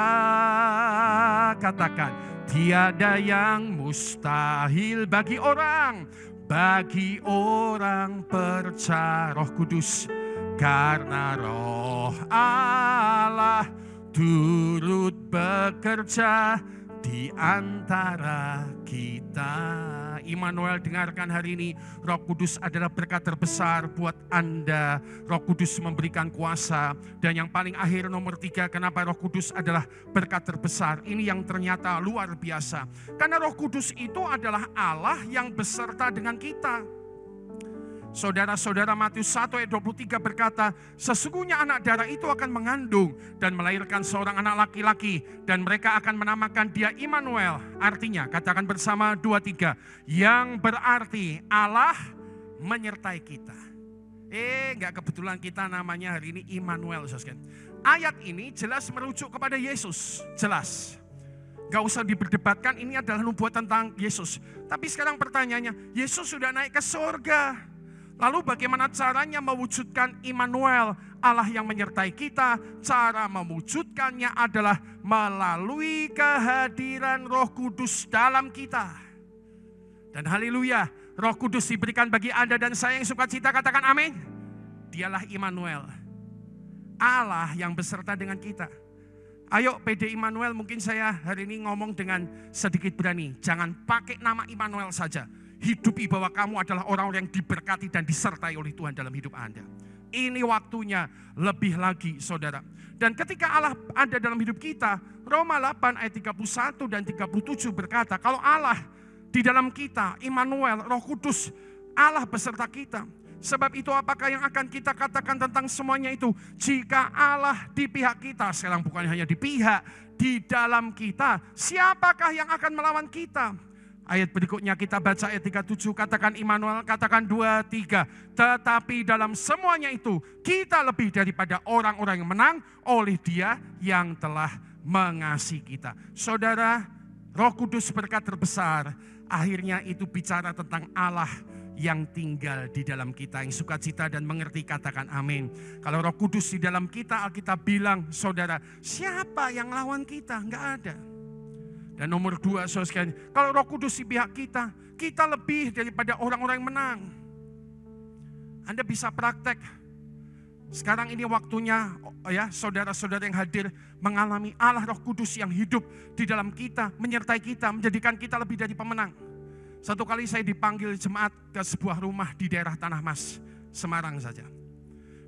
Katakan, tiada yang mustahil bagi orang percaya Roh Kudus, karena Roh Allah turut bekerja di antara kita. Immanuel, dengarkan hari ini, Roh Kudus adalah berkat terbesar buat Anda. Roh Kudus memberikan kuasa. Dan yang paling akhir nomor 3, kenapa Roh Kudus adalah berkat terbesar? Ini yang ternyata luar biasa. Karena Roh Kudus itu adalah Allah yang beserta dengan kita. Saudara-saudara, Matius 1 ayat 23 berkata, sesungguhnya anak darah itu akan mengandung dan melahirkan seorang anak laki-laki, dan mereka akan menamakan dia Immanuel. Artinya, katakan bersama 2-3, yang berarti Allah menyertai kita. Enggak kebetulan kita namanya hari ini Immanuel. Ayat ini jelas merujuk kepada Yesus, jelas. Gak usah diperdebatkan, ini adalah nubuatan tentang Yesus. Tapi sekarang pertanyaannya, Yesus sudah naik ke surga. Lalu bagaimana caranya mewujudkan Immanuel, Allah yang menyertai kita? Cara mewujudkannya adalah melalui kehadiran Roh Kudus dalam kita. Dan haleluya, Roh Kudus diberikan bagi Anda dan saya yang sukacita, katakan amin. Dialah Immanuel, Allah yang beserta dengan kita. Ayo PD Immanuel, mungkin saya hari ini ngomong dengan sedikit berani. Jangan pakai nama Immanuel saja. Hidupi bahwa kamu adalah orang-orang yang diberkati dan disertai oleh Tuhan dalam hidup Anda. Ini waktunya lebih lagi, saudara. Dan ketika Allah ada dalam hidup kita, Roma 8 ayat 31 dan 37 berkata, kalau Allah di dalam kita, Immanuel, Roh Kudus, Allah beserta kita. Sebab itu apakah yang akan kita katakan tentang semuanya itu? Jika Allah di pihak kita, sekarang bukan hanya di pihak, di dalam kita, siapakah yang akan melawan kita? Ayat berikutnya kita baca ayat 37, katakan Immanuel, katakan 2-3. Tetapi dalam semuanya itu kita lebih daripada orang-orang yang menang oleh Dia yang telah mengasihi kita. Saudara, Roh Kudus berkat terbesar, akhirnya itu bicara tentang Allah yang tinggal di dalam kita, yang sukacita dan mengerti, katakan amin. Kalau Roh Kudus di dalam kita, Alkitab bilang, saudara, siapa yang lawan kita? Enggak ada. Dan nomor 2, saudara sekalian, kalau Roh Kudus di pihak kita, kita lebih daripada orang-orang yang menang. Anda bisa praktek. Sekarang ini waktunya, ya, saudara-saudara yang hadir mengalami Allah Roh Kudus yang hidup di dalam kita, menyertai kita, menjadikan kita lebih dari pemenang. Satu kali saya dipanggil jemaat ke sebuah rumah di daerah Tanah Mas, Semarang saja.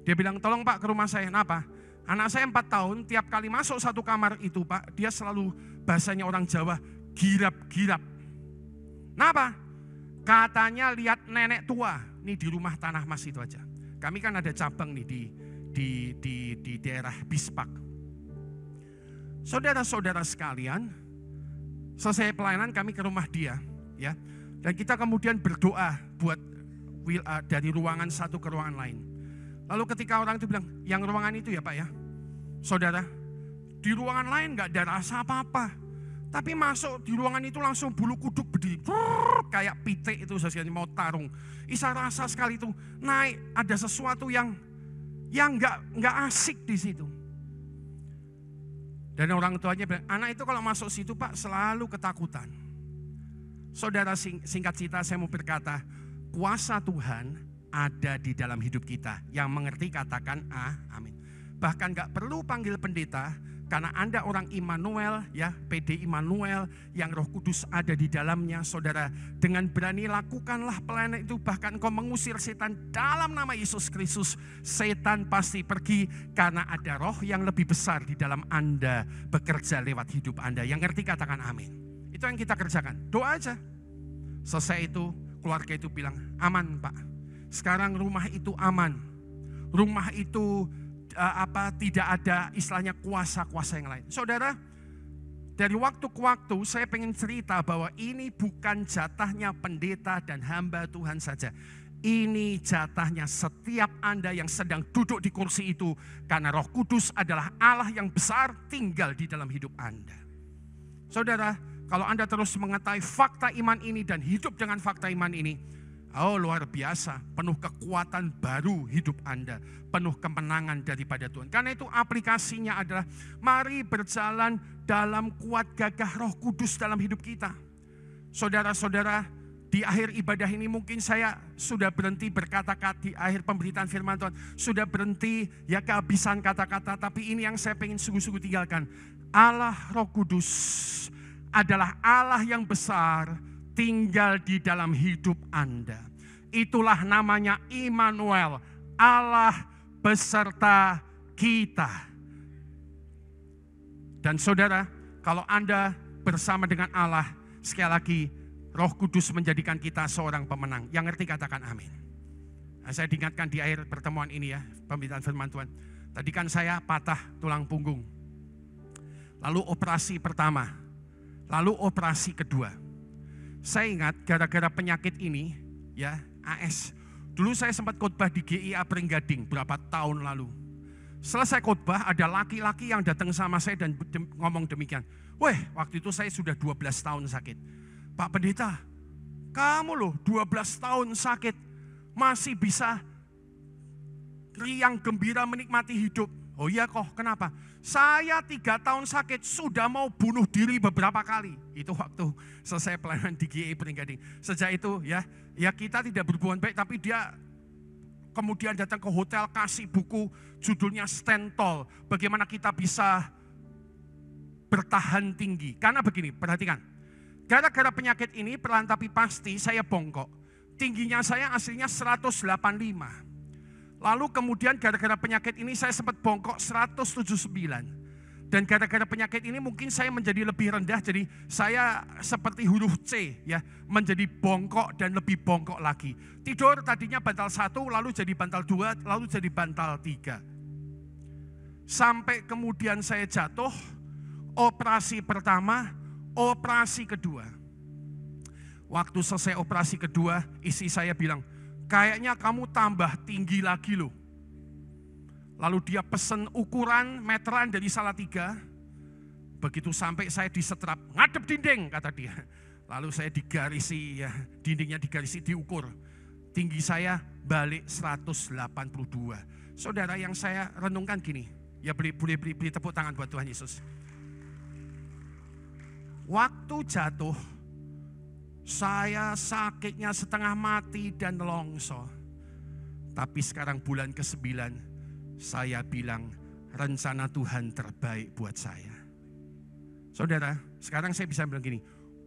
Dia bilang, tolong Pak ke rumah saya. Kenapa? Anak saya 4 tahun, tiap kali masuk satu kamar itu Pak, dia selalu, bahasanya orang Jawa, girap-girap. Kenapa? Katanya lihat nenek tua, nih di rumah Tanah Mas itu aja. Kami kan ada cabang nih di daerah Bispak. Saudara-saudara sekalian, selesai pelayanan kami ke rumah dia, ya. Dan kita kemudian berdoa buat dari ruangan satu ke ruangan lain. Lalu ketika orang itu bilang, yang ruangan itu ya Pak ya, saudara, di ruangan lain gak ada rasa apa-apa. Tapi masuk di ruangan itu langsung bulu kuduk berdiri, kayak pitik itu saja mau tarung. Isa rasa sekali itu naik, ada sesuatu yang gak asik di situ. Dan orang tuanya bilang, anak itu kalau masuk situ Pak selalu ketakutan. Saudara, singkat cerita saya mau berkata, kuasa Tuhan ada di dalam hidup kita. Yang mengerti katakan amin. Bahkan gak perlu panggil pendeta, karena Anda orang Immanuel, ya, PD Immanuel, yang Roh Kudus ada di dalamnya, saudara. Dengan berani lakukanlah pelayanan itu, bahkan engkau mengusir setan dalam nama Yesus Kristus. Setan pasti pergi, karena ada roh yang lebih besar di dalam Anda, bekerja lewat hidup Anda. Yang ngerti katakan amin. Itu yang kita kerjakan, doa aja. Selesai itu, keluarga itu bilang, aman Pak. Sekarang rumah itu aman. Rumah itu tidak ada istilahnya kuasa-kuasa yang lain. Saudara, dari waktu ke waktu saya pengen cerita bahwa ini bukan jatahnya pendeta dan hamba Tuhan saja. Ini jatahnya setiap Anda yang sedang duduk di kursi itu. Karena Roh Kudus adalah Allah yang besar tinggal di dalam hidup Anda. Saudara, kalau Anda terus mengetahui fakta iman ini dan hidup dengan fakta iman ini, oh luar biasa, penuh kekuatan baru hidup Anda, penuh kemenangan daripada Tuhan. Karena itu aplikasinya adalah mari berjalan dalam kuat gagah Roh Kudus dalam hidup kita. Saudara-saudara, di akhir ibadah ini mungkin saya sudah berhenti berkata-kata di akhir pemberitaan firman Tuhan. Sudah berhenti ya kehabisan kata-kata, tapi ini yang saya pengen sungguh-sungguh tinggalkan. Allah Roh Kudus adalah Allah yang besar tinggal di dalam hidup Anda. Itulah namanya Immanuel, Allah beserta kita. Dan saudara, kalau Anda bersama dengan Allah, sekali lagi Roh Kudus menjadikan kita seorang pemenang. Yang ngerti katakan amin. Nah, saya diingatkan di akhir pertemuan ini ya, pemberitaan firman Tuhan. Tadi kan saya patah tulang punggung. Lalu operasi pertama, lalu operasi kedua. Saya ingat gara-gara penyakit ini, ya AS. Dulu saya sempat khotbah di GIA Pringgading berapa tahun lalu. Selesai khotbah ada laki-laki yang datang sama saya dan ngomong demikian. Weh, waktu itu saya sudah 12 tahun sakit. Pak Pendeta, kamu loh 12 tahun sakit masih bisa riang gembira menikmati hidup. Oh iya kok, kenapa? Saya 3 tahun sakit sudah mau bunuh diri beberapa kali. Itu waktu selesai pelayanan di GIA Pringgading. Sejak itu ya kita tidak berhubungan baik, tapi dia kemudian datang ke hotel kasih buku judulnya Stand Tall. Bagaimana kita bisa bertahan tinggi. Karena begini, perhatikan. Gara-gara penyakit ini perlahan tapi pasti saya bongkok. Tingginya saya aslinya 185. Lalu kemudian gara-gara penyakit ini saya sempat bongkok 179. Dan gara-gara penyakit ini mungkin saya menjadi lebih rendah. Jadi saya seperti huruf C ya, menjadi bongkok dan lebih bongkok lagi. Tidur tadinya bantal 1, lalu jadi bantal 2, lalu jadi bantal 3. Sampai kemudian saya jatuh, operasi pertama, operasi kedua. Waktu selesai operasi kedua, istri saya bilang, kayaknya kamu tambah tinggi lagi loh. Lalu dia pesen ukuran meteran dari Salatiga. Begitu sampai saya disetrap, ngadep dinding kata dia. Lalu saya digarisi ya, dindingnya digarisi, diukur. Tinggi saya balik 182. Saudara, yang saya renungkan gini, ya boleh beri tepuk tangan buat Tuhan Yesus. Waktu jatuh, saya sakitnya setengah mati dan longso. Tapi sekarang bulan ke-9, saya bilang rencana Tuhan terbaik buat saya. Saudara, sekarang saya bisa bilang gini,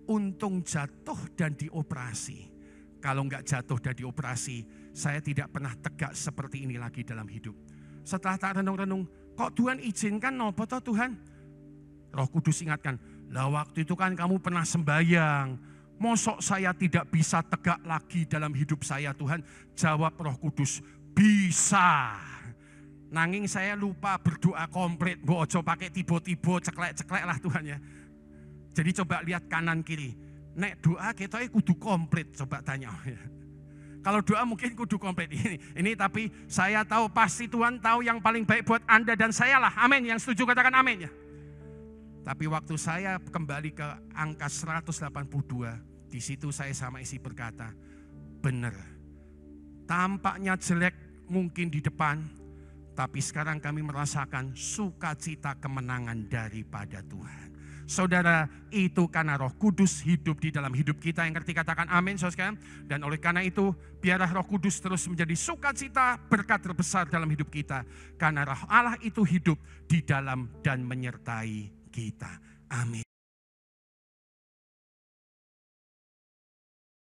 untung jatuh dan dioperasi. Kalau enggak jatuh dan dioperasi, saya tidak pernah tegak seperti ini lagi dalam hidup. Setelah tak renung-renung, kok Tuhan izinkan nopo toh Tuhan? Roh Kudus ingatkan, lah waktu itu kan kamu pernah sembahyang. Mosok saya tidak bisa tegak lagi dalam hidup saya Tuhan? Jawab Roh Kudus, bisa. Nanging saya lupa berdoa komplit. Mbok ojo pakai tiba-tiba ceklek-ceklek lah Tuhan ya. Jadi coba lihat kanan kiri. Nek doa kita kudu komplit, coba tanya. Kalau doa mungkin kudu komplit ini tapi saya tahu pasti Tuhan tahu yang paling baik buat Anda dan saya lah. Amin. Yang setuju katakan amin ya. Tapi waktu saya kembali ke angka 182, di situ saya sama isi berkata, benar. Tampaknya jelek mungkin di depan, tapi sekarang kami merasakan sukacita kemenangan daripada Tuhan. Saudara, itu karena Roh Kudus hidup di dalam hidup kita. Yang ngerti katakan amin saudara. Dan oleh karena itu, biarlah Roh Kudus terus menjadi sukacita berkat terbesar dalam hidup kita. Karena Roh Allah itu hidup di dalam dan menyertai kita. Amin.